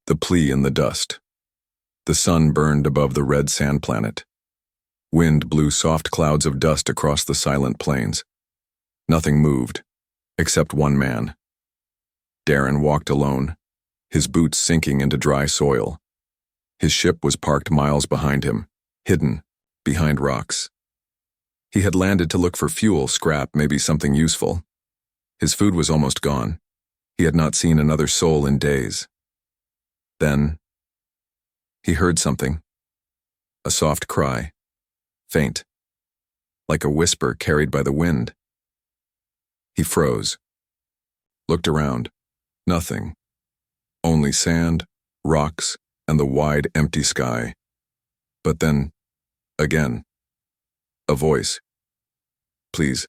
The plea in the dust. The sun burned above the red sand planet. Wind blew soft clouds of dust across the silent plains. Nothing moved, except one man. Darren walked alone, his boots sinking into dry soil. His ship was parked miles behind him, hidden behind rocks. He had landed to look for fuel, scrap, maybe something useful. His food was almost gone. He had not seen another soul in days. Then, he heard something. A soft cry, faint, like a whisper carried by the wind. He froze, looked around. Nothing. Only sand, rocks, and the wide, empty sky. But then, again, a voice. Please.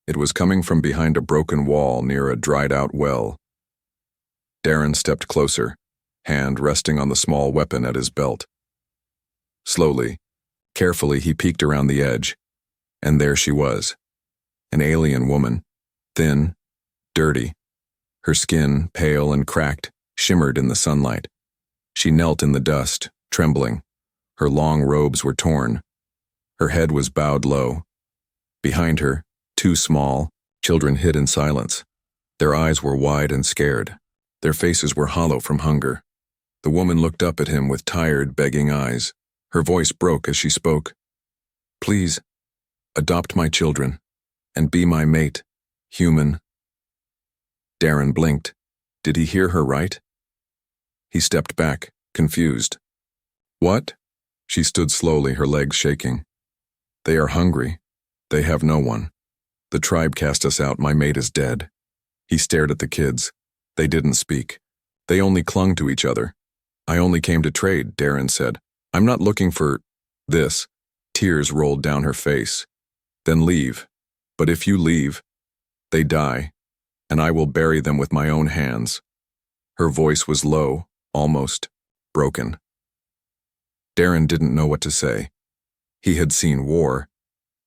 It was coming from behind a broken wall near a dried-out well. Darren stepped closer, hand resting on the small weapon at his belt. Slowly, carefully, he peeked around the edge, and there she was, an alien woman, thin, dirty. Her skin, pale and cracked, shimmered in the sunlight. She knelt in the dust, trembling. Her long robes were torn. Her head was bowed low. Behind her, two small children hid in silence. Their eyes were wide and scared. Their faces were hollow from hunger. The woman looked up at him with tired, begging eyes. Her voice broke as she spoke. Please, adopt my children, and be my mate, human. Darren blinked. Did he hear her right? He stepped back, confused. What? She stood slowly, her legs shaking. They are hungry. They have no one. The tribe cast us out. My mate is dead. He stared at the kids. They didn't speak. They only clung to each other. I only came to trade, Darren said. I'm not looking for this. Tears rolled down her face. Then leave. But if you leave, they die, and I will bury them with my own hands. Her voice was low, almost broken. Darren didn't know what to say. He had seen war.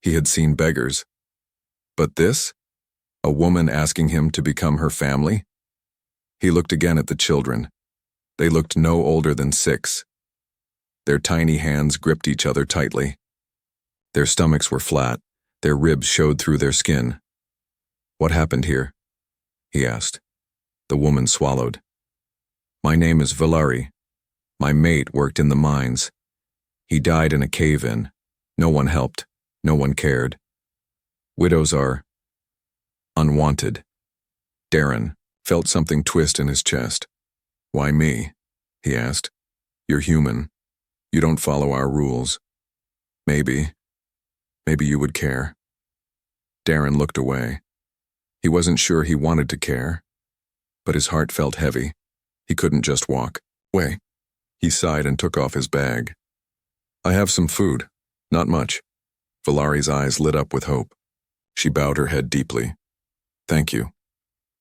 He had seen beggars. But this? A woman asking him to become her family? He looked again at the children. They looked no older than 6. Their tiny hands gripped each other tightly. Their stomachs were flat. Their ribs showed through their skin. What happened here? He asked. The woman swallowed. My name is Valari. My mate worked in the mines. He died in a cave-in. No one helped. No one cared. Widows are unwanted. Darren felt something twist in his chest. Why me? He asked. You're human. You don't follow our rules. Maybe you would care. Darren looked away. He wasn't sure he wanted to care, but his heart felt heavy. He couldn't just walk away. He sighed and took off his bag. I have some food. Not much. Valari's eyes lit up with hope. She bowed her head deeply. Thank you.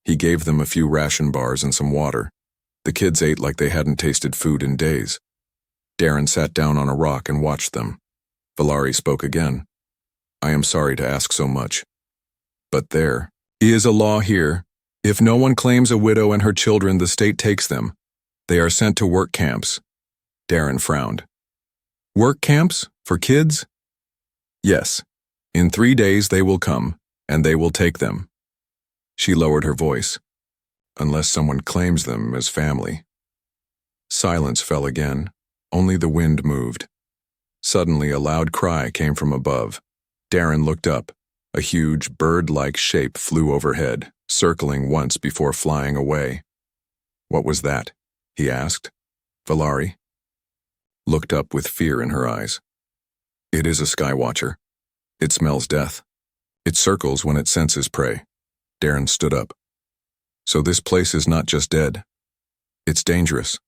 He gave them a few ration bars and some water. The kids ate like they hadn't tasted food in days. Darren sat down on a rock and watched them. Valari spoke again. I am sorry to ask so much, but there is a law here. If no one claims a widow and her children, the state takes them. They are sent to work camps. Darren frowned. Work camps? For kids? Yes. In 3 days they will come, and they will take them. She lowered her voice. Unless someone claims them as family. Silence fell again. Only the wind moved. Suddenly a loud cry came from above. Darren looked up. A huge, bird-like shape flew overhead, circling once before flying away. What was that? He asked. Valari looked up with fear in her eyes. It is a skywatcher. It smells death. It circles when it senses prey. Darren stood up. So this place is not just dead. It's dangerous.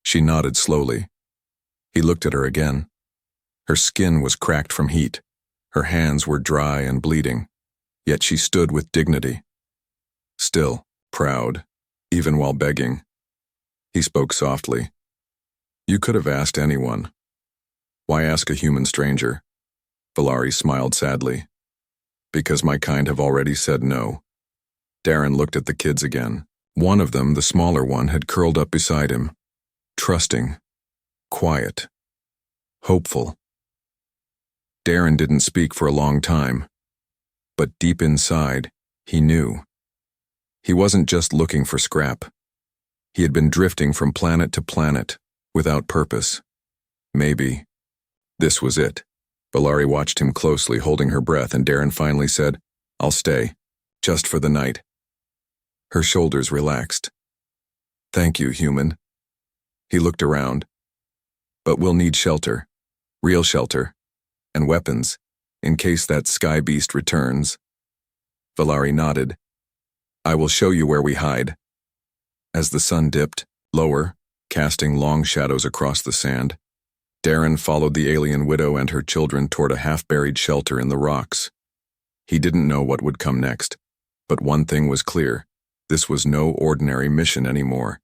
She nodded slowly. He looked at her again. Her skin was cracked from heat. Her hands were dry and bleeding, yet she stood with dignity. Still, proud, even while begging. He spoke softly. You could have asked anyone. Why ask a human stranger? Valari smiled sadly. Because my kind have already said no. Darren looked at the kids again. One of them, the smaller one, had curled up beside him, trusting, quiet, hopeful. Darren didn't speak for a long time, but deep inside, he knew. He wasn't just looking for scrap. He had been drifting from planet to planet, without purpose. Maybe this was it. Valari watched him closely, holding her breath, and Darren finally said, "I'll stay, just for the night." Her shoulders relaxed. "Thank you, human." He looked around. "But we'll need shelter, real shelter, and weapons, in case that sky beast returns." Valari nodded. "I will show you where we hide." As the sun dipped, lower, casting long shadows across the sand, Darren followed the alien widow and her children toward a half-buried shelter in the rocks. He didn't know what would come next, but one thing was clear. This was no ordinary mission anymore.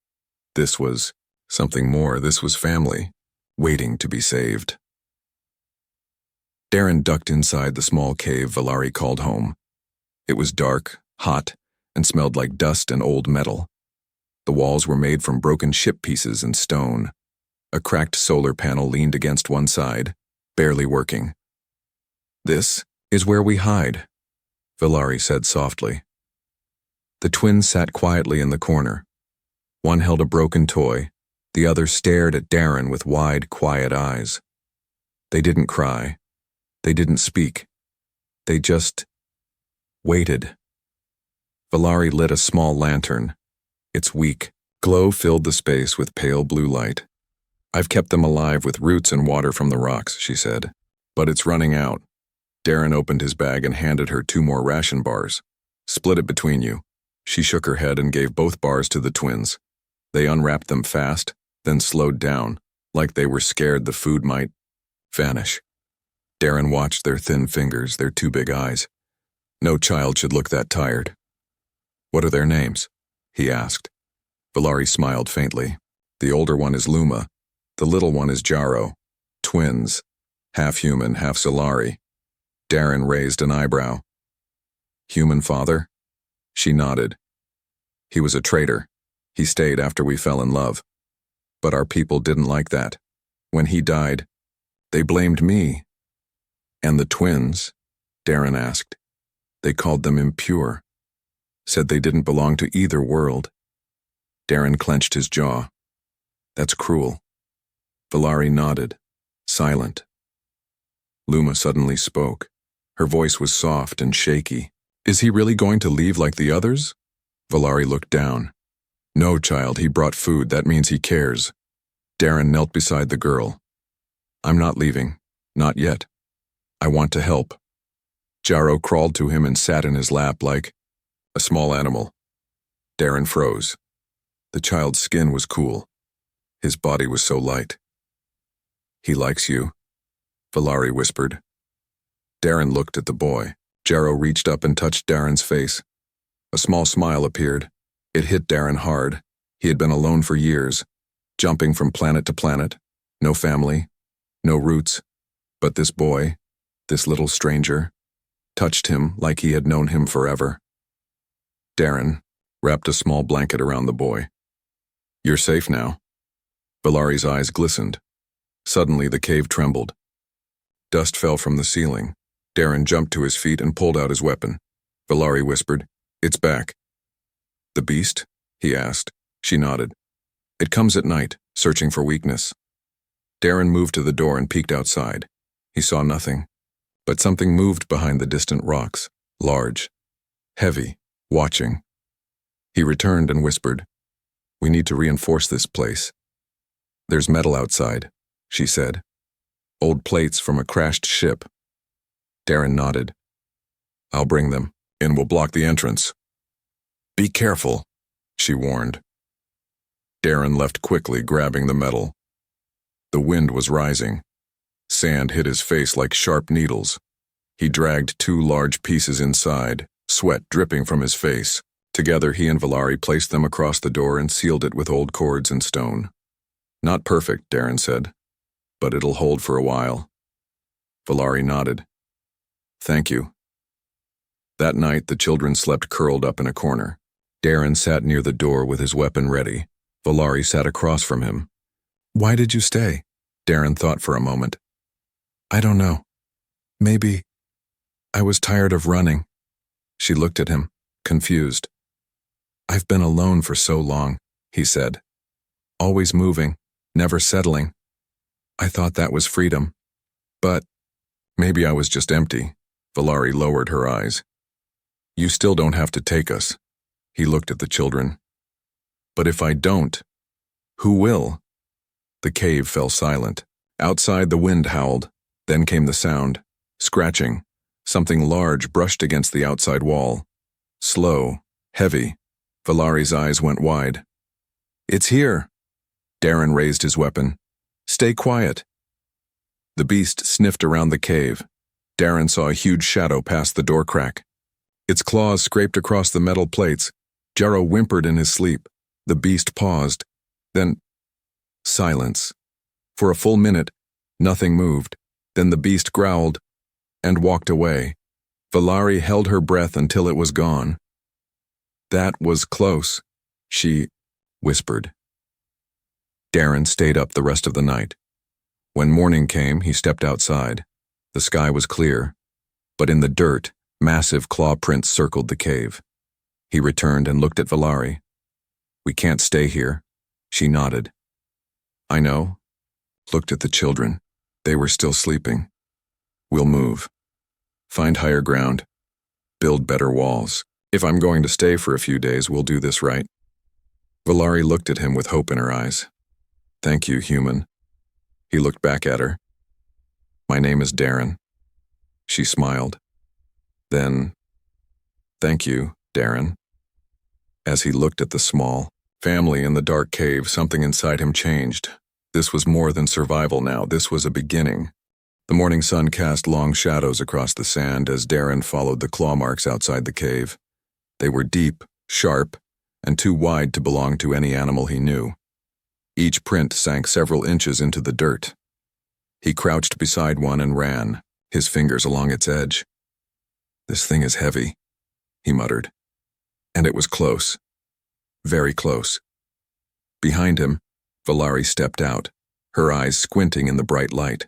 This was something more. This was family, waiting to be saved. Darren ducked inside the small cave Valari called home. It was dark, hot, and smelled like dust and old metal. The walls were made from broken ship pieces and stone. A cracked solar panel leaned against one side, barely working. "This is where we hide," Valari said softly. The twins sat quietly in the corner. One held a broken toy, the other stared at Darren with wide, quiet eyes. They didn't cry. They didn't speak. They just waited. Valari lit a small lantern. Its weak glow filled the space with pale blue light. "I've kept them alive with roots and water from the rocks," she said. "But it's running out." Darren opened his bag and handed her 2 more ration bars. "Split it between you." She shook her head and gave both bars to the twins. They unwrapped them fast, then slowed down, like they were scared the food might vanish. Darren watched their thin fingers, their 2 big eyes. No child should look that tired. "What are their names?" he asked. Valari smiled faintly. "The older one is Luma. The little one is Jaro. Twins. Half human, half Solari." Darren raised an eyebrow. "Human father?" She nodded. "He was a traitor. He stayed after we fell in love. But our people didn't like that. When he died, they blamed me." "And the twins?" Darren asked. "They called them impure. Said they didn't belong to either world." Darren clenched his jaw. "That's cruel." Valari nodded, silent. Luma suddenly spoke. Her voice was soft and shaky. "Is he really going to leave like the others?" Valari looked down. "No, child, he brought food. That means he cares." Darren knelt beside the girl. "I'm not leaving. Not yet. I want to help." Jaro crawled to him and sat in his lap like a small animal. Darren froze. The child's skin was cool. His body was so light. "He likes you," Valari whispered. Darren looked at the boy. Jaro reached up and touched Darren's face. A small smile appeared. It hit Darren hard. He had been alone for years, jumping from planet to planet. No family, no roots. But this boy, this little stranger, touched him like he had known him forever. Darren wrapped a small blanket around the boy. "You're safe now." Valari's eyes glistened. Suddenly the cave trembled. Dust fell from the ceiling. Darren jumped to his feet and pulled out his weapon. Valari whispered, "It's back." "The beast?" he asked. She nodded. "It comes at night, searching for weakness." Darren moved to the door and peeked outside. He saw nothing, but something moved behind the distant rocks, large, heavy, watching. He returned and whispered, "We need to reinforce this place." "There's metal outside," she said. "Old plates from a crashed ship." Darren nodded. "I'll bring them, and we'll block the entrance." "Be careful," she warned. Darren left quickly, grabbing the metal. The wind was rising. Sand hit his face like sharp needles. He dragged 2 large pieces inside, sweat dripping from his face. Together, he and Valari placed them across the door and sealed it with old cords and stone. "Not perfect," Darren said, "but it'll hold for a while." Valari nodded. "Thank you." That night, the children slept curled up in a corner. Darren sat near the door with his weapon ready. Valari sat across from him. "Why did you stay?" Darren thought for a moment. "I don't know. Maybe I was tired of running." She looked at him, confused. "I've been alone for so long," he said. "Always moving, never settling. I thought that was freedom. But maybe I was just empty." Valari lowered her eyes. "You still don't have to take us." He looked at the children. "But if I don't, who will?" The cave fell silent. Outside the wind howled. Then came the sound. Scratching. Something large brushed against the outside wall. Slow. Heavy. Valari's eyes went wide. "It's here." Darren raised his weapon. "Stay quiet." The beast sniffed around the cave. Darren saw a huge shadow pass the door crack. Its claws scraped across the metal plates. Jero whimpered in his sleep. The beast paused. Then, silence. For a full minute, nothing moved. Then the beast growled and walked away. Valari held her breath until it was gone. "That was close," she whispered. Darren stayed up the rest of the night. When morning came, he stepped outside. The sky was clear, but in the dirt, massive claw prints circled the cave. He returned and looked at Valari. "We can't stay here." She nodded. "I know." Looked at the children. They were still sleeping. "We'll move. Find higher ground. Build better walls. If I'm going to stay for a few days, we'll do this right." Valari looked at him with hope in her eyes. "Thank you, human." He looked back at her. "My name is Darren." She smiled. Then, "Thank you, Darren." As he looked at the small family in the dark cave, something inside him changed. This was more than survival now. This was a beginning. The morning sun cast long shadows across the sand as Darren followed the claw marks outside the cave. They were deep, sharp, and too wide to belong to any animal he knew. Each print sank several inches into the dirt. He crouched beside one and ran, his fingers along its edge. "This thing is heavy," he muttered. And it was close. Very close. Behind him, Valari stepped out, her eyes squinting in the bright light.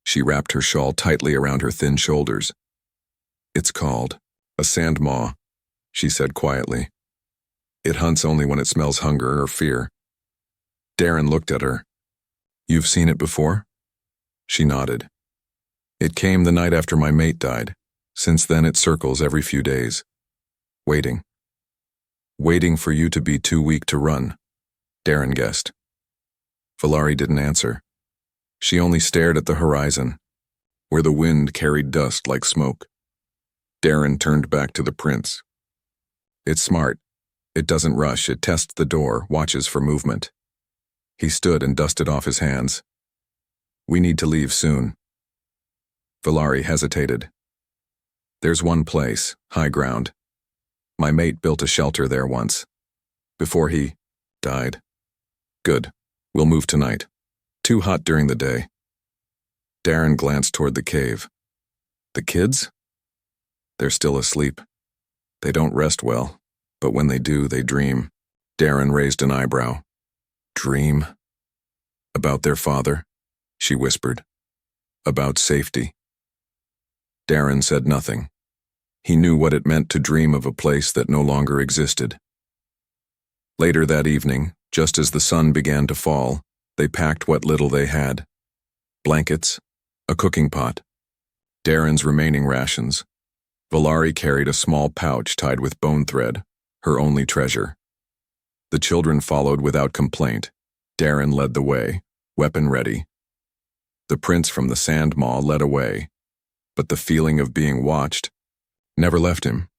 She wrapped her shawl tightly around her thin shoulders. "It's called a sand maw," she said quietly. "It hunts only when it smells hunger or fear." Darren looked at her. "You've seen it before?" She nodded. "It came the night after my mate died. Since then it circles every few days. Waiting. Waiting for you to be too weak to run," Darren guessed. Valari didn't answer. She only stared at the horizon, where the wind carried dust like smoke. Darren turned back to the prince. "It's smart. It doesn't rush. It tests the door, watches for movement." He stood and dusted off his hands. "We need to leave soon." Valari hesitated. "There's one place, high ground. My mate built a shelter there once, before he died." "Good. We'll move tonight. Too hot during the day." Darren glanced toward the cave. "The kids?" "They're still asleep. They don't rest well, but when they do, they dream." Darren raised an eyebrow. "Dream? About their father?" she whispered. "About safety?" Darren said nothing. He knew what it meant to dream of a place that no longer existed. Later that evening, just as the sun began to fall, they packed what little they had. Blankets, a cooking pot, Darren's remaining rations. Valari carried a small pouch tied with bone thread, her only treasure. The children followed without complaint. Darren led the way, weapon ready. The prince from the sand maw led away, but the feeling of being watched never left him.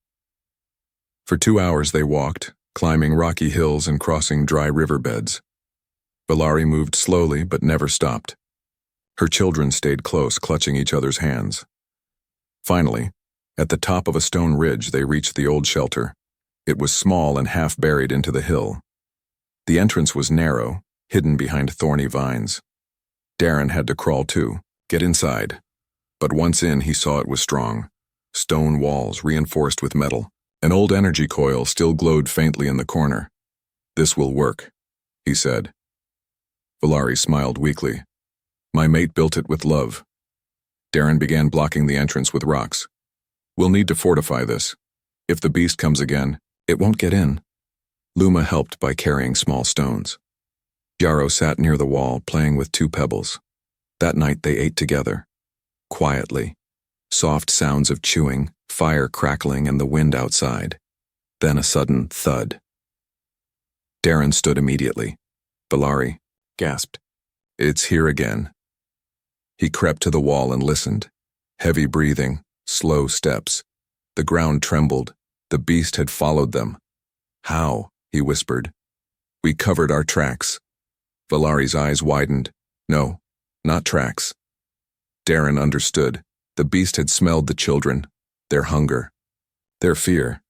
For 2 hours they walked, climbing rocky hills and crossing dry riverbeds. Valari moved slowly but never stopped. Her children stayed close, clutching each other's hands. Finally, at the top of a stone ridge, they reached the old shelter. It was small and half buried into the hill. The entrance was narrow, hidden behind thorny vines. Darren had to crawl too, get inside. But once in, he saw it was strong. Stone walls reinforced with metal, An old energy coil still glowed faintly in the corner. "This will work," he said. Valari smiled weakly. "My mate built it with love." Darren began blocking the entrance with rocks. "We'll need to fortify this. If the beast comes again, it won't get in." Luma helped by carrying small stones. Yarrow sat near the wall, playing with 2 pebbles. That night they ate together. Quietly. Soft sounds of chewing, fire crackling, and the wind outside. Then a sudden thud. Darren stood immediately. Valari gasped. "It's here again." He crept to the wall and listened. Heavy breathing, slow steps. The ground trembled. The beast had followed them. "How?" he whispered. "We covered our tracks." Valari's eyes widened. "No, not tracks." Darren understood. The beast had smelled the children, their hunger, their fear.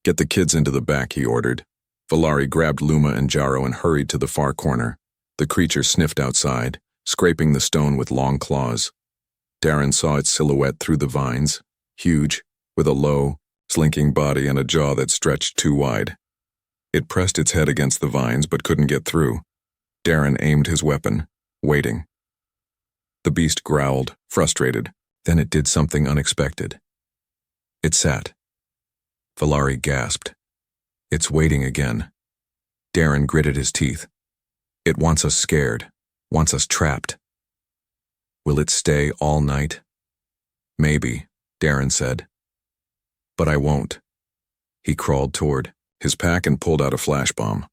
"Get the kids into the back," he ordered. Valari grabbed Luma and Yarrow and hurried to the far corner. The creature sniffed outside, scraping the stone with long claws. Darren saw its silhouette through the vines, huge, with a low, slinking body and a jaw that stretched too wide. It pressed its head against the vines but couldn't get through. Darren aimed his weapon, waiting. The beast growled, frustrated. Then it did something unexpected. It sat. Valari gasped. "It's waiting again." Darren gritted his teeth. "It wants us scared, wants us trapped." "Will it stay all night?" "Maybe," Darren said. "But I won't." He crawled toward his pack and pulled out a flash bomb.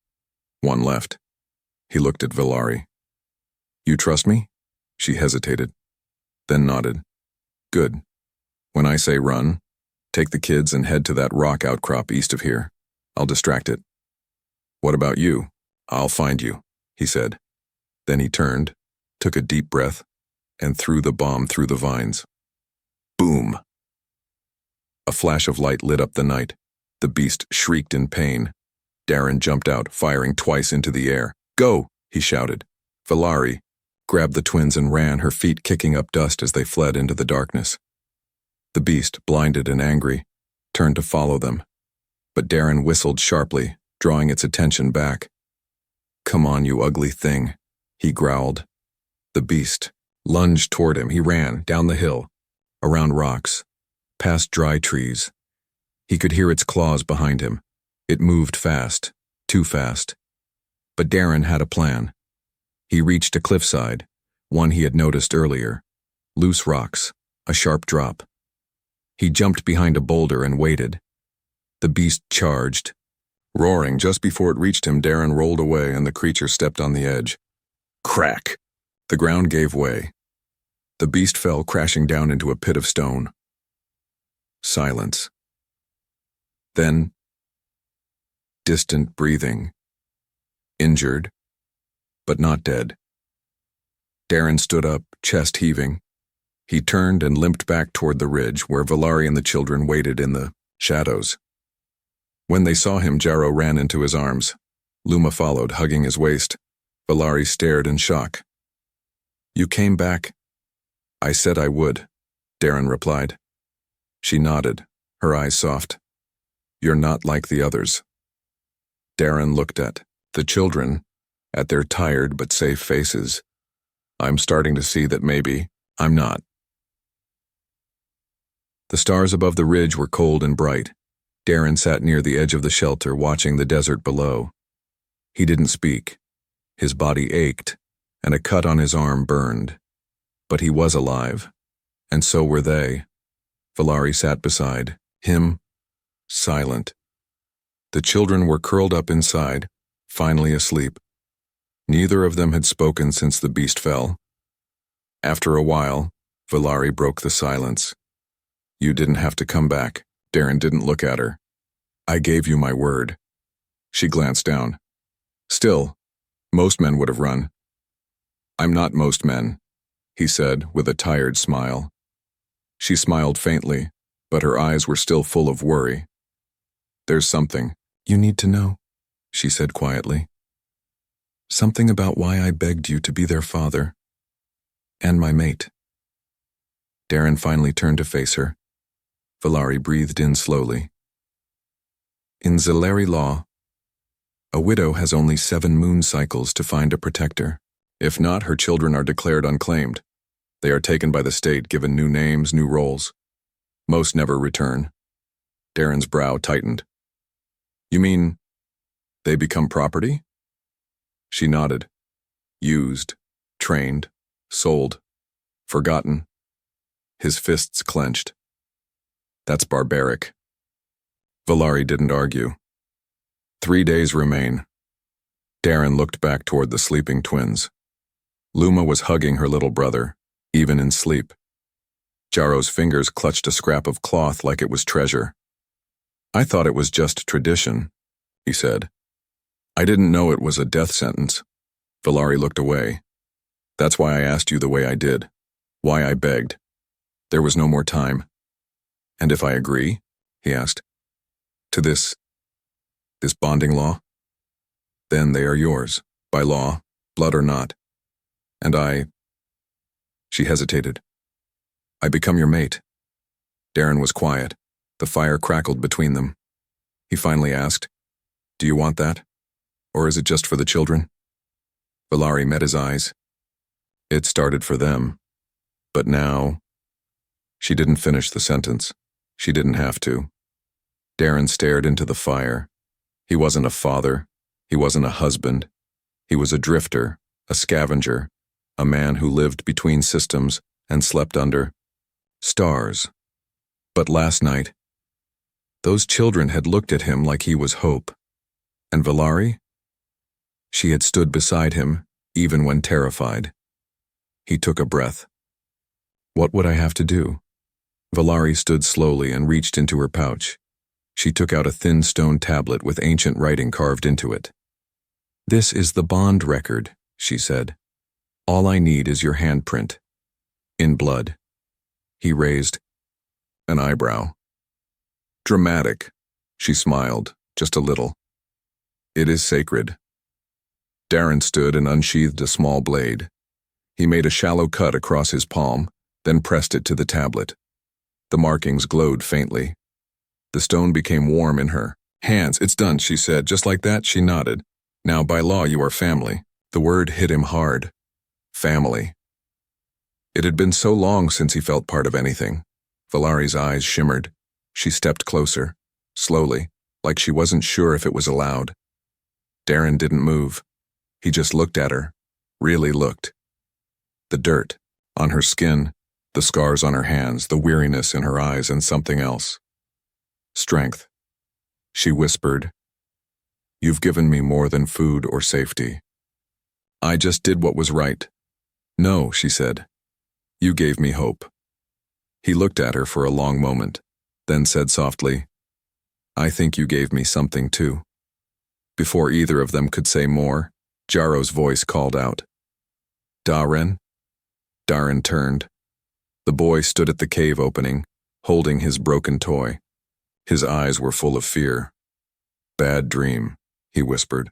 One left. He looked at Valari. "You trust me?" She hesitated, then nodded. "Good. When I say run, take the kids and head to that rock outcrop east of here. I'll distract it." "What about you?" "I'll find you," he said. Then he turned, took a deep breath, and threw the bomb through the vines. Boom! A flash of light lit up the night. The beast shrieked in pain. Darren jumped out, firing twice into the air. "Go!" he shouted. Valari grabbed the twins and ran, her feet kicking up dust as they fled into the darkness. The beast, blinded and angry, turned to follow them. But Darren whistled sharply, drawing its attention back. "Come on, you ugly thing," he growled. The beast lunged toward him. He ran, down the hill, around rocks, past dry trees. He could hear its claws behind him. It moved fast, too fast. But Darren had a plan. He reached a cliffside, one he had noticed earlier. Loose rocks, a sharp drop. He jumped behind a boulder and waited. The beast charged. Roaring just before it reached him, Darren rolled away and the creature stepped on the edge. Crack! The ground gave way. The beast fell crashing down into a pit of stone. Silence. Then, distant breathing. Injured, but not dead. Darren stood up, chest heaving. He turned and limped back toward the ridge where Valari and the children waited in the shadows. When they saw him, Yarrow ran into his arms. Luma followed, hugging his waist. Valari stared in shock. "You came back?" "I said I would," Darren replied. She nodded, her eyes soft. "You're not like the others." Darren looked at the children, at their tired but safe faces. "I'm starting to see that maybe I'm not." The stars above the ridge were cold and bright. Darren sat near the edge of the shelter, watching the desert below. He didn't speak. His body ached, and a cut on his arm burned. But he was alive, and so were they. Valari sat beside him, silent. The children were curled up inside, finally asleep. Neither of them had spoken since the beast fell. After a while, Valari broke the silence. "You didn't have to come back." Darren didn't look at her. "I gave you my word." She glanced down. "Still, most men would have run." "I'm not most men," he said with a tired smile. She smiled faintly, but her eyes were still full of worry. "There's something you need to know," she said quietly. "Something about why I begged you to be their father. And my mate." Darren finally turned to face her. Valari breathed in slowly. In Zeleri law, a widow has only 7 moon cycles to find a protector. If not, her children are declared unclaimed. They are taken by the state, given new names, new roles. Most never return. Darren's brow tightened. You mean they become property? She nodded. Used, trained, sold, forgotten. His fists clenched. That's barbaric. Valari didn't argue. 3 days remain. Darren looked back toward the sleeping twins. Luma was hugging her little brother, even in sleep. Jaro's fingers clutched a scrap of cloth like it was treasure. I thought it was just tradition, he said. I didn't know it was a death sentence. Valari looked away. That's why I asked you the way I did. Why I begged. There was no more time. And if I agree, he asked, to this bonding law, then they are yours, by law, blood or not. And she hesitated. I become your mate. Darren was quiet. The fire crackled between them. He finally asked, do you want that? Or is it just for the children? Valari met his eyes. It started for them. But now... She didn't finish the sentence. She didn't have to. Darren stared into the fire. He wasn't a father. He wasn't a husband. He was a drifter, a scavenger, a man who lived between systems and slept under stars. But last night, those children had looked at him like he was hope. And Valari? She had stood beside him, even when terrified. He took a breath. What would I have to do? Valari stood slowly and reached into her pouch. She took out a thin stone tablet with ancient writing carved into it. This is the bond record, she said. All I need is your handprint. In blood. He raised an eyebrow. Dramatic, she smiled, just a little. It is sacred. Darren stood and unsheathed a small blade. He made a shallow cut across his palm, then pressed it to the tablet. The markings glowed faintly. The stone became warm in her hands. It's done, she said. Just like that, she nodded. Now, by law, you are family. The word hit him hard. Family. It had been so long since he felt part of anything. Valari's eyes shimmered. She stepped closer, slowly, like she wasn't sure if it was allowed. Darren didn't move. He just looked at her, really looked. The dirt on her skin, the scars on her hands, the weariness in her eyes, and something else. Strength. She whispered, You've given me more than food or safety. I just did what was right. No, she said. You gave me hope. He looked at her for a long moment, then said softly, I think you gave me something too. Before either of them could say more, Jaro's voice called out. Darren? Darren turned. The boy stood at the cave opening, holding his broken toy. His eyes were full of fear. Bad dream, he whispered.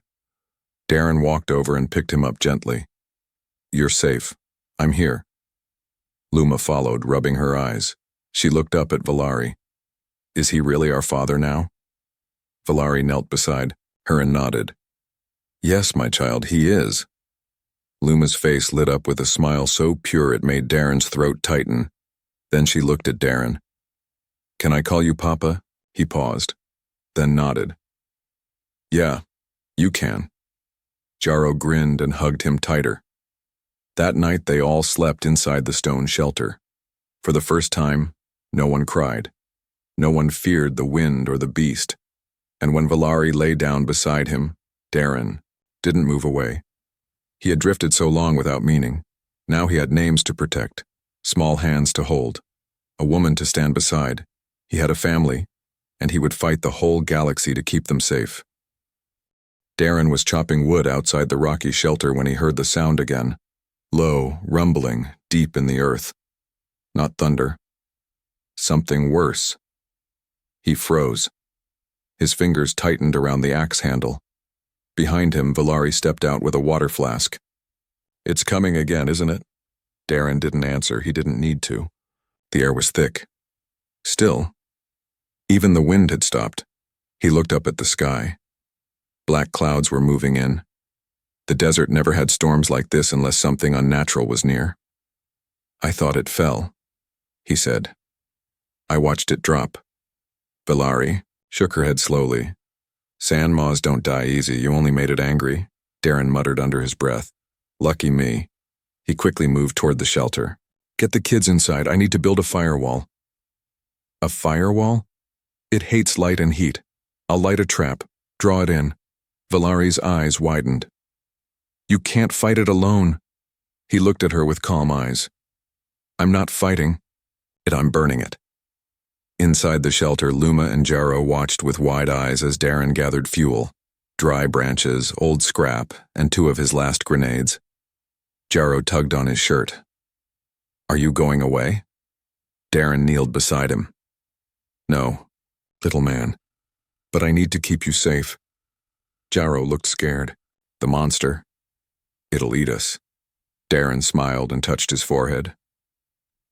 Darren walked over and picked him up gently. You're safe. I'm here. Luma followed, rubbing her eyes. She looked up at Valari. Is he really our father now? Valari knelt beside her and nodded. Yes, my child, he is. Luma's face lit up with a smile so pure it made Darren's throat tighten. Then she looked at Darren. Can I call you Papa? He paused, then nodded. Yeah, you can. Jaro grinned and hugged him tighter. That night they all slept inside the stone shelter. For the first time, no one cried. No one feared the wind or the beast. And when Valari lay down beside him, Darren didn't move away. He had drifted so long without meaning. Now he had names to protect, small hands to hold, a woman to stand beside. He had a family, and he would fight the whole galaxy to keep them safe. Darren was chopping wood outside the rocky shelter when he heard the sound again. Low, rumbling, deep in the earth. Not thunder. Something worse. He froze. His fingers tightened around the axe handle. Behind him, Valari stepped out with a water flask. It's coming again, isn't it? Darren didn't answer. He didn't need to. The air was thick. Still. Even the wind had stopped. He looked up at the sky. Black clouds were moving in. The desert never had storms like this unless something unnatural was near. I thought it fell, he said. I watched it drop. Valari shook her head slowly. Sand moths don't die easy, you only made it angry, Darren muttered under his breath. Lucky me. He quickly moved toward the shelter. Get the kids inside, I need to build a firewall. A firewall? It hates light and heat. I'll light a trap. Draw it in. Valari's eyes widened. You can't fight it alone. He looked at her with calm eyes. I'm not fighting it, I'm burning it. Inside the shelter, Luma and Jarrow watched with wide eyes as Darren gathered fuel, dry branches, old scrap, and 2 of his last grenades. Jarrow tugged on his shirt. Are you going away? Darren kneeled beside him. No, little man, but I need to keep you safe. Jarrow looked scared. The monster. It'll eat us. Darren smiled and touched his forehead.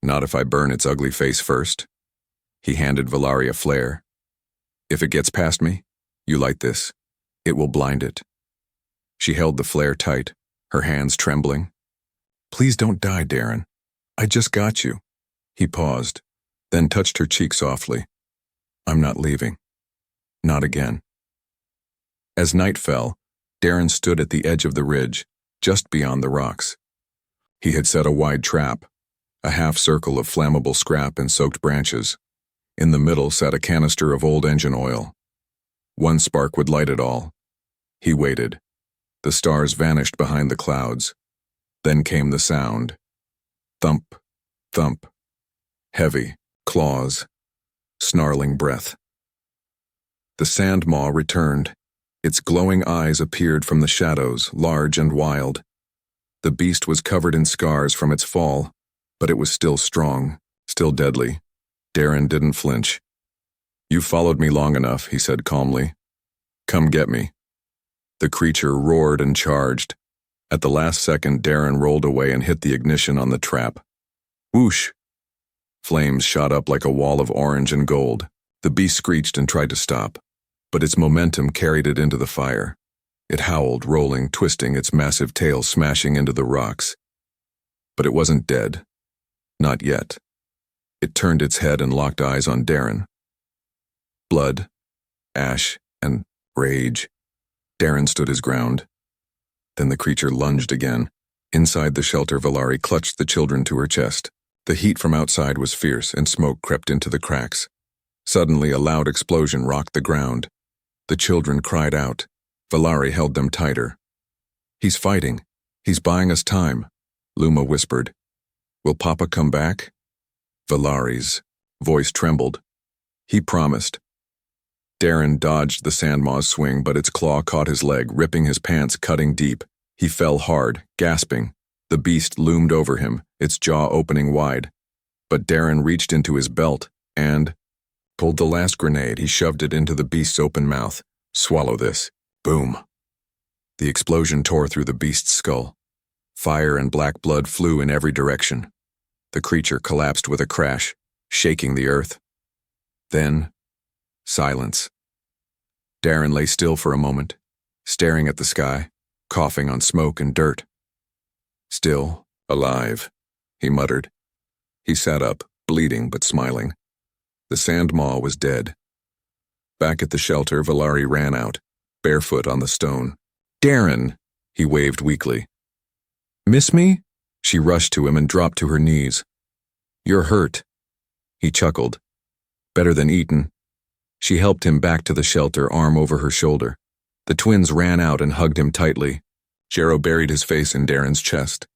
Not if I burn its ugly face first. He handed Valari a flare. If it gets past me, you light this. It will blind it. She held the flare tight, her hands trembling. Please don't die, Darren. I just got you. He paused, then touched her cheek softly. I'm not leaving. Not again. As night fell, Darren stood at the edge of the ridge, just beyond the rocks. He had set a wide trap, a half-circle of flammable scrap and soaked branches. In the middle sat a canister of old engine oil. One spark would light it all. He waited. The stars vanished behind the clouds. Then came the sound. Thump, thump. Heavy, claws, snarling breath. The sand maw returned. Its glowing eyes appeared from the shadows, large and wild. The beast was covered in scars from its fall, but it was still strong, still deadly. Darren didn't flinch. You followed me long enough, he said calmly. Come get me. The creature roared and charged. At the last second, Darren rolled away and hit the ignition on the trap. Whoosh! Flames shot up like a wall of orange and gold. The beast screeched and tried to stop, but its momentum carried it into the fire. It howled, rolling, twisting, its massive tail smashing into the rocks. But it wasn't dead. Not yet. It turned its head and locked eyes on Darren. Blood, ash, and rage. Darren stood his ground. Then the creature lunged again. Inside the shelter, Valari clutched the children to her chest. The heat from outside was fierce, and smoke crept into the cracks. Suddenly, a loud explosion rocked the ground. The children cried out. Valari held them tighter. He's fighting. He's buying us time, Luma whispered. Will Papa come back? Valari's voice trembled. He promised. Darren dodged the sandmaw's swing, but its claw caught his leg, ripping his pants, cutting deep. He fell hard, gasping. The beast loomed over him, its jaw opening wide. But Darren reached into his belt and pulled the last grenade. He shoved it into the beast's open mouth. Swallow this. Boom. The explosion tore through the beast's skull. Fire and black blood flew in every direction. The creature collapsed with a crash, shaking the earth. Then, silence. Darren lay still for a moment, staring at the sky, coughing on smoke and dirt. Still alive, he muttered. He sat up, bleeding but smiling. The sand maw was dead. Back at the shelter, Valari ran out, barefoot on the stone. Darren, he waved weakly. Miss me? She rushed to him and dropped to her knees. You're hurt. He chuckled. Better than eaten. She helped him back to the shelter, arm over her shoulder. The twins ran out and hugged him tightly. Jarrow buried his face in Darren's chest.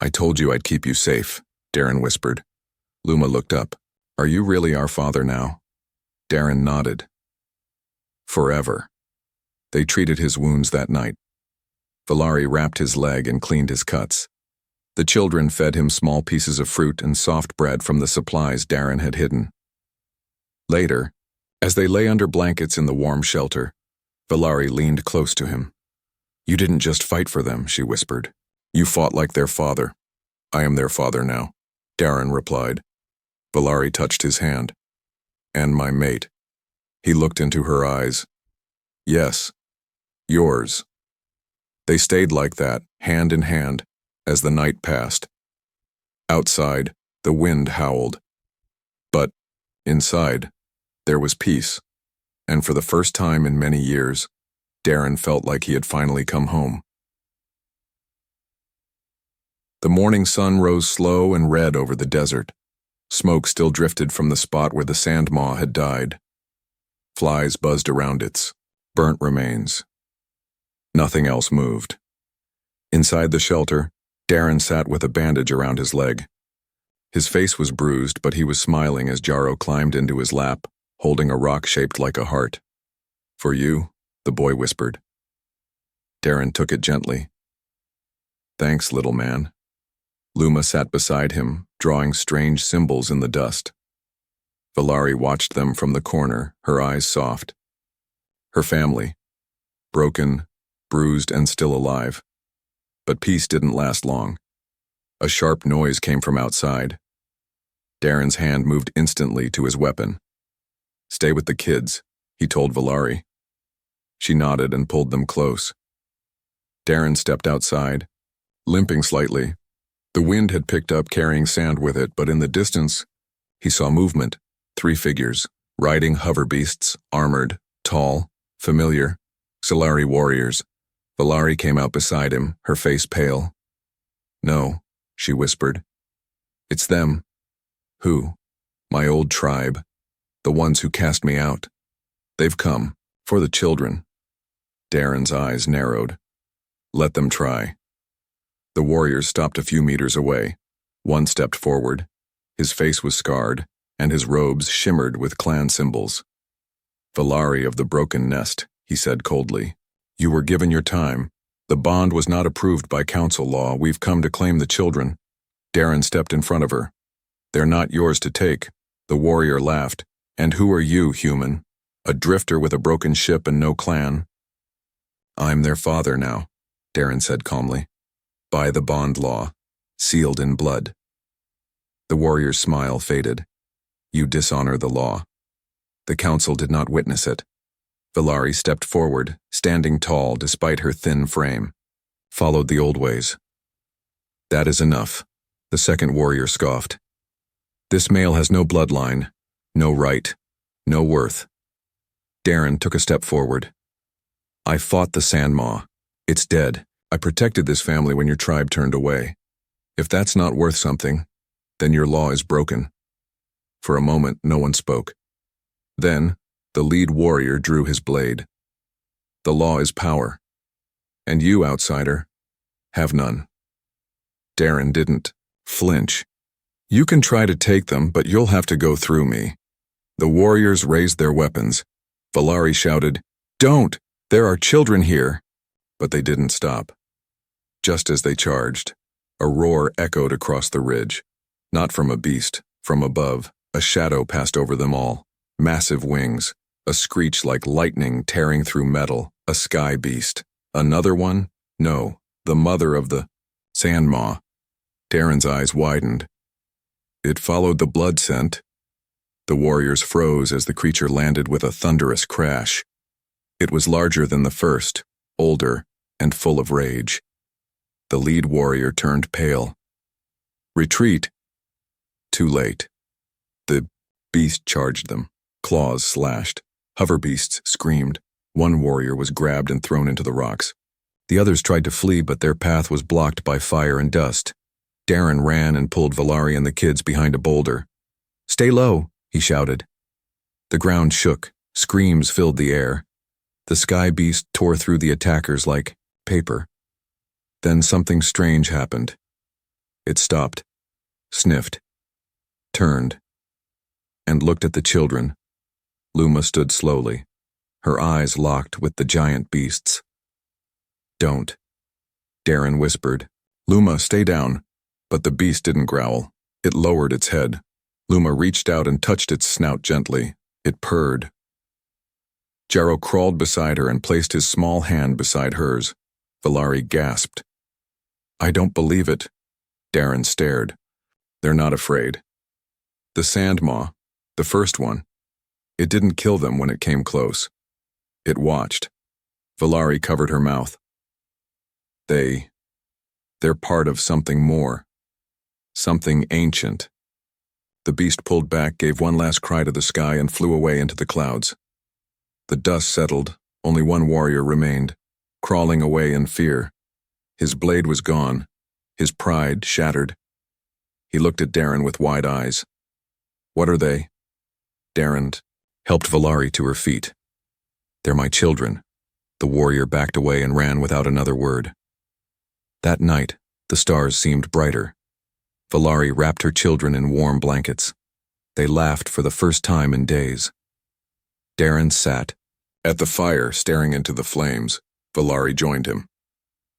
I told you I'd keep you safe, Darren whispered. Luma looked up. Are you really our father now? Darren nodded. Forever. They treated his wounds that night. Valari wrapped his leg and cleaned his cuts. The children fed him small pieces of fruit and soft bread from the supplies Darren had hidden. Later, as they lay under blankets in the warm shelter, Valari leaned close to him. You didn't just fight for them, she whispered. You fought like their father. I am their father now, Darren replied. Valari touched his hand. And my mate. He looked into her eyes. Yes, yours. They stayed like that, hand in hand, as the night passed. Outside, the wind howled. But, inside, there was peace, and for the first time in many years, Darren felt like he had finally come home. The morning sun rose slow and red over the desert. Smoke still drifted from the spot where the sand maw had died. Flies buzzed around its burnt remains. Nothing else moved. Inside the shelter, Darren sat with a bandage around his leg. His face was bruised, but he was smiling as Jaro climbed into his lap, holding a rock shaped like a heart. "For you," the boy whispered. Darren took it gently. "Thanks, little man." Luma sat beside him, drawing strange symbols in the dust. Valari watched them from the corner, her eyes soft. Her family, broken, bruised, and still alive. But peace didn't last long. A sharp noise came from outside. Darren's hand moved instantly to his weapon. "Stay with the kids," he told Valari. She nodded and pulled them close. Darren stepped outside, limping slightly. The wind had picked up, carrying sand with it, but in the distance, he saw movement. 3 figures, riding hover beasts, armored, tall, familiar, Solari warriors. Valari came out beside him, her face pale. "No," she whispered. "It's them." "Who?" "My old tribe. The ones who cast me out. They've come. For the children." Darren's eyes narrowed. "Let them try." The warriors stopped a few meters away. One stepped forward. His face was scarred, and his robes shimmered with clan symbols. "Valari of the Broken Nest," he said coldly. "You were given your time. The bond was not approved by council law. We've come to claim the children." Darren stepped in front of her. "They're not yours to take." The warrior laughed. "And who are you, human? A drifter with a broken ship and no clan?" "I'm their father now," Darren said calmly. "By the bond law, sealed in blood." The warrior's smile faded. "You dishonor the law." The council did not witness it. Valari stepped forward, standing tall despite her thin frame. "Followed the old ways." "That is enough," the second warrior scoffed. "This male has no bloodline, no right, no worth." Darren took a step forward. "I fought the Sandmaw. It's dead. I protected this family when your tribe turned away. If that's not worth something, then your law is broken." For a moment, no one spoke. Then, the lead warrior drew his blade. "The law is power. And you, outsider, have none." Darren didn't flinch. "You can try to take them, but you'll have to go through me." The warriors raised their weapons. Valari shouted, "Don't! There are children here!" But they didn't stop. Just as they charged, a roar echoed across the ridge. Not from a beast, from above, a shadow passed over them all. Massive wings, a screech like lightning tearing through metal, a sky beast. Another one? No, the mother of the Sandmaw. Darren's eyes widened. It followed the blood scent. The warriors froze as the creature landed with a thunderous crash. It was larger than the first, older, and full of rage. The lead warrior turned pale. "Retreat!" Too late. The beast charged them. Claws slashed. Hover beasts screamed. One warrior was grabbed and thrown into the rocks. The others tried to flee, but their path was blocked by fire and dust. Darren ran and pulled Valari and the kids behind a boulder. "Stay low," he shouted. The ground shook. Screams filled the air. The sky beast tore through the attackers like paper. Then something strange happened. It stopped, sniffed, turned, and looked at the children. Luma stood slowly, her eyes locked with the giant beasts. "Don't," Darren whispered. "Luma, stay down." But the beast didn't growl. It lowered its head. Luma reached out and touched its snout gently. It purred. Jaro crawled beside her and placed his small hand beside hers. Valari gasped. "I don't believe it." Darren stared. "They're not afraid. The Sandmaw, the first one, It didn't kill them when it came close. It watched. Valari covered her mouth. They're part of something more. Something ancient. The beast pulled back, gave one last cry to the sky, and flew away into the clouds. The dust settled. Only one warrior remained, crawling away in fear. His blade was gone, his pride shattered. He looked at Darren with wide eyes. What are they? Darren helped Valari to her feet. They're my children. The warrior backed away and ran without another word. That night, the stars seemed brighter. Valari wrapped her children in warm blankets. They laughed for the first time in days. Darren sat at the fire, staring into the flames. Valari joined him.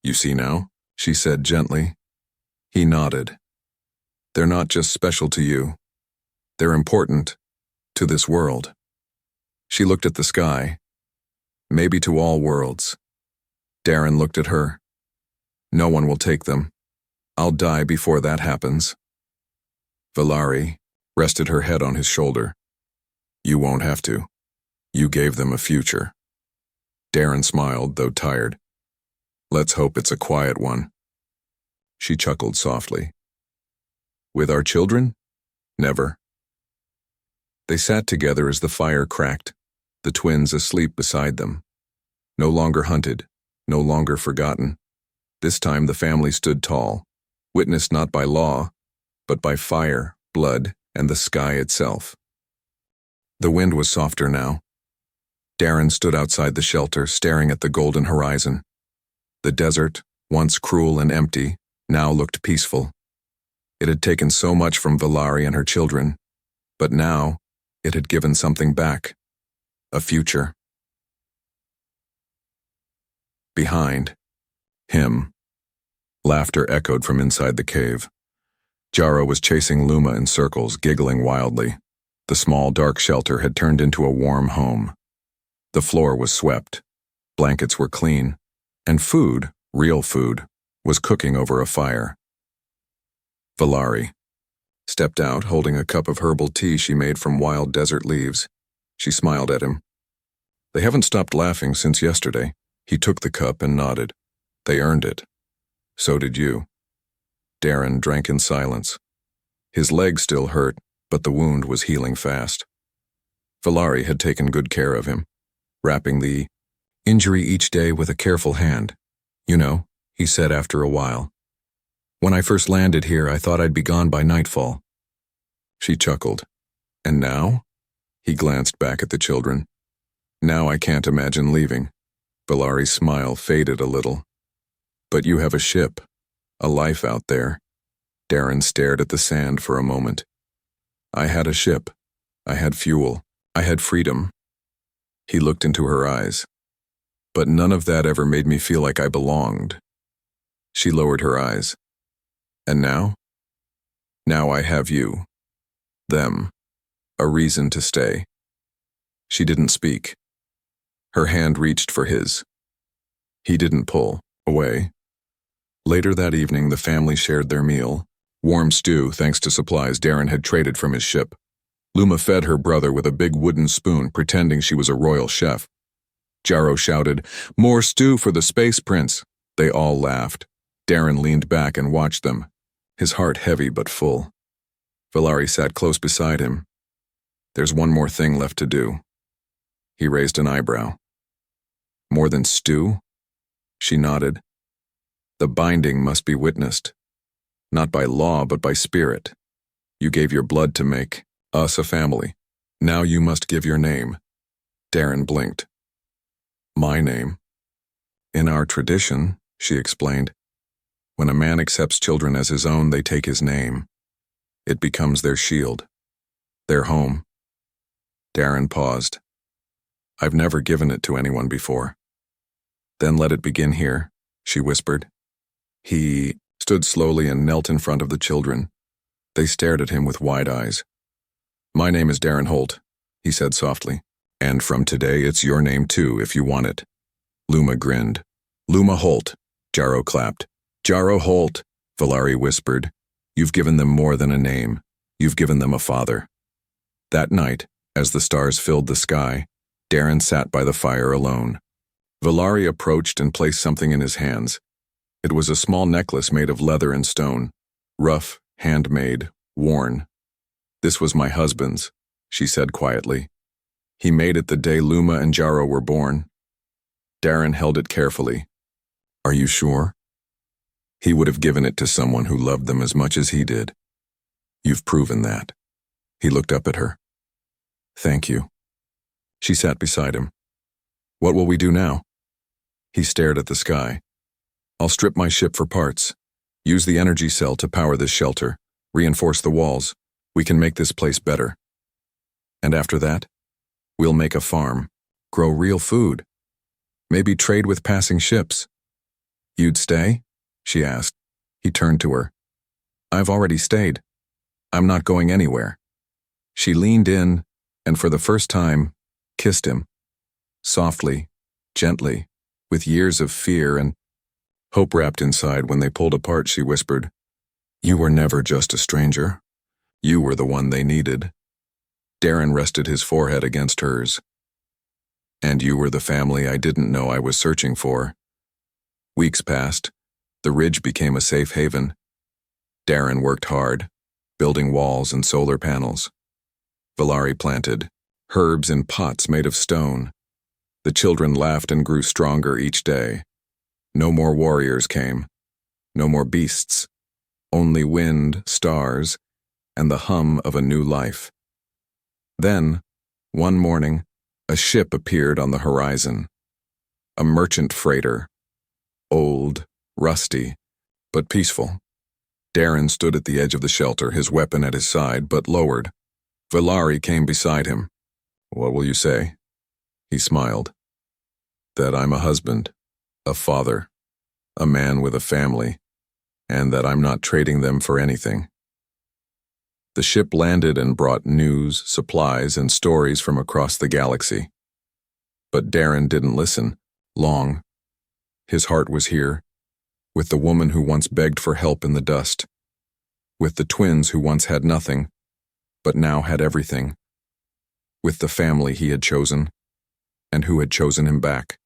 You see now? She said gently. He nodded. They're not just special to you. They're important to this world. She looked at the sky. Maybe to all worlds. Darren looked at her. No one will take them. I'll die before that happens. Valari rested her head on his shoulder. You won't have to. You gave them a future. Darren smiled, though tired. Let's hope it's a quiet one. She chuckled softly. With our children? Never. They sat together as the fire cracked, the twins asleep beside them. No longer hunted, no longer forgotten. This time the family stood tall, witnessed not by law, but by fire, blood, and the sky itself. The wind was softer now. Darren stood outside the shelter, staring at the golden horizon. The desert, once cruel and empty, now looked peaceful. It had taken so much from Valari and her children, but now it had given something back. A future. Behind him, laughter echoed from inside the cave. Jaro was chasing Luma in circles, giggling wildly. The small, dark shelter had turned into a warm home. The floor was swept, blankets were clean, and food, real food, was cooking over a fire. Valari stepped out, holding a cup of herbal tea she made from wild desert leaves. She smiled at him. They haven't stopped laughing since yesterday. He took the cup and nodded. They earned it. So did you. Darren drank in silence. His leg still hurt, but the wound was healing fast. Valari had taken good care of him, wrapping the injury each day with a careful hand. You know, he said after a while. When I first landed here, I thought I'd be gone by nightfall. She chuckled. And now? He glanced back at the children. Now I can't imagine leaving. Valari's smile faded a little. But you have a ship, a life out there. Darren stared at the sand for a moment. I had a ship. I had fuel. I had freedom. He looked into her eyes. But none of that ever made me feel like I belonged. She lowered her eyes. And now? Now I have you. Them. A reason to stay. She didn't speak. Her hand reached for his. He didn't pull away. Later that evening, the family shared their meal. Warm stew, thanks to supplies Darren had traded from his ship. Luma fed her brother with a big wooden spoon, pretending she was a royal chef. Jaro shouted, "More stew for the space prince." They all laughed. Darren leaned back and watched them, his heart heavy but full. Valari sat close beside him. There's one more thing left to do. He raised an eyebrow. More than stew? She nodded. The binding must be witnessed. Not by law, but by spirit. You gave your blood to make us a family. Now you must give your name. Darren blinked. My name? In our tradition, she explained, when a man accepts children as his own, they take his name. It becomes their shield, their home. Darren paused. I've never given it to anyone before. Then let it begin here, she whispered. He stood slowly and knelt in front of the children. They stared at him with wide eyes. My name is Darren Holt, he said softly. And from today, it's your name too, if you want it. Luma grinned. Luma Holt, Jaro clapped. Jaro Holt, Valari whispered. You've given them more than a name. You've given them a father. That night, As the stars filled the sky, Darren sat by the fire alone. Valari approached and placed something in his hands. It was a small necklace made of leather and stone, rough, handmade, worn. "This was my husband's," she said quietly. "He made it the day Luma and Jaro were born." Darren held it carefully. "Are you sure?" "He would have given it to someone who loved them as much as he did." "You've proven that." He looked up at her. "Thank you." She sat beside him. "What will we do now?" He stared at the sky. "I'll strip my ship for parts. Use the energy cell to power this shelter. Reinforce the walls. We can make this place better. And after that, we'll make a farm. Grow real food. Maybe trade with passing ships." "You'd stay?" she asked. He turned to her. "I've already stayed. I'm not going anywhere." She leaned in, and for the first time, kissed him. Softly, gently, with years of fear and hope wrapped inside. When they pulled apart, she whispered, "You were never just a stranger. You were the one they needed." Darren rested his forehead against hers. "And you were the family I didn't know I was searching for." Weeks passed. The ridge became a safe haven. Darren worked hard, building walls and solar panels. Valari planted herbs in pots made of stone. The children laughed and grew stronger each day. No more warriors came. No more beasts. Only wind, stars, and the hum of a new life. Then, one morning, a ship appeared on the horizon. A merchant freighter. Old, rusty, but peaceful. Darren stood at the edge of the shelter, his weapon at his side, but lowered. Valari came beside him. "What will you say?" He smiled. "That I'm a husband, a father, a man with a family, and that I'm not trading them for anything." The ship landed and brought news, supplies, and stories from across the galaxy. But Darren didn't listen long. His heart was here, with the woman who once begged for help in the dust, with the twins who once had nothing, but now had everything, with the family he had chosen, and who had chosen him back.